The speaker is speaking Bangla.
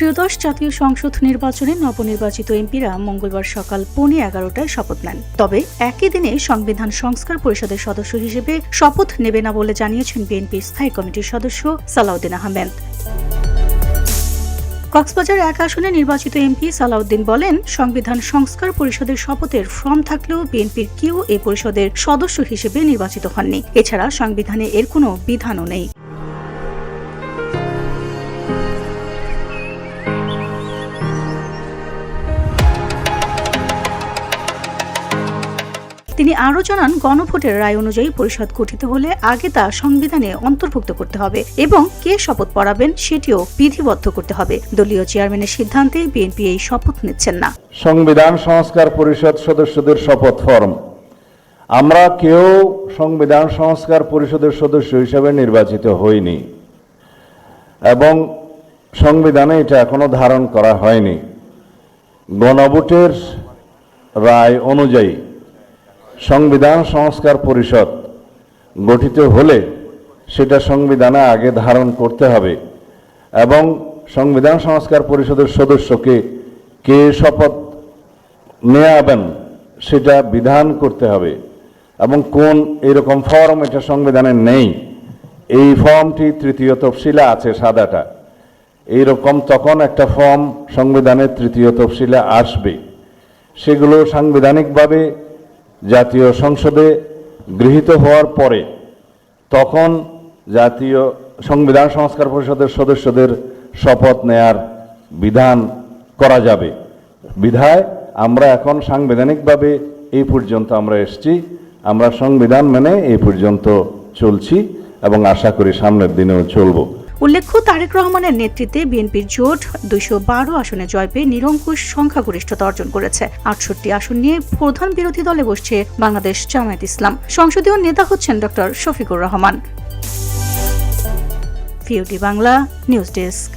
ত্রয়োদশ জাতীয় সংসদ নির্বাচনে নবনির্বাচিত এমপিরা মঙ্গলবার সকাল 11:15টায় শপথ নেন। তবে একই দিনে সংবিধান সংস্কার পরিষদের সদস্য হিসেবে শপথ নেবে না বলে জানিয়েছেন বিএনপির স্থায়ী কমিটির সদস্য সালাউদ্দিন আহমেদ। কক্সবাজার 1 আসনে নির্বাচিত এমপি সালাউদ্দিন বলেন, সংবিধান সংস্কার পরিষদের শপথের ফর্ম থাকলেও বিএনপির কেউ এ পরিষদের সদস্য হিসেবে নির্বাচিত হননি। এছাড়া সংবিধানে এর কোনো বিধানও নেই। তিনি আরও জানান, গণভোটের রায় অনুযায়ী পরিষদ গঠিত হলে আগে তা সংবিধানে অন্তর্ভুক্ত করতে হবে এবং কে শপথ পড়াবেন সেটিও বিধিবদ্ধ করতে হবে। দলীয় চেয়ারম্যানের সিদ্ধান্তে বিএনপি এই শপথ নিচ্ছেন না। সংবিধান সংস্কার পরিষদ সদস্যদের শপথ ফর্ম আমরা কেউ সংবিধান সংস্কার পরিষদের সদস্য হিসেবে নির্বাচিত হইনি এবং সংবিধানে এটা এখনো ধারণ করা হয়নি। গণভোটের রায় অনুযায়ী সংবিধান সংস্কার পরিষদ গঠিত হলে সেটা সংবিধানে আগে ধারণ করতে হবে এবং সংবিধান সংস্কার পরিষদের সদস্যকে কে শপথ নেওয়াবেন সেটা বিধান করতে হবে এবং কোন এরকম ফর্ম এটা সংবিধানে নেই। এই ফর্মটি তৃতীয় তফসিলে আছে, সাদাটা। এইরকম তখন একটা ফর্ম সংবিধানের তৃতীয় তফসিলে আসবে। সেগুলো সাংবিধানিকভাবে জাতীয় সংসদে গৃহীত হওয়ার পরে তখন জাতীয় সংবিধান সংস্কার পরিষদের সদস্যদের শপথ নেয়ার বিধান করা যাবে। বিধায় আমরা এখন সাংবিধানিকভাবে এই পর্যন্ত আমরা এসেছি, আমরা সংবিধান মেনে এই পর্যন্ত চলছি এবং আশা করি সামনের দিনেও চলব। উল্লেখ্য, তারেক রহমানের নেতৃত্বে বিএনপির জোট 212 আসনে জয় পেয়ে নিরঙ্কুশ সংখ্যাগরিষ্ঠতা অর্জন করেছে। 68 আসন নিয়ে প্রধান বিরোধী দলে বসছে বাংলাদেশ জামায়াত ইসলাম। সংসদীয় নেতা হচ্ছেন doctor Shafiqur Rahman. VOT Bangla news desk.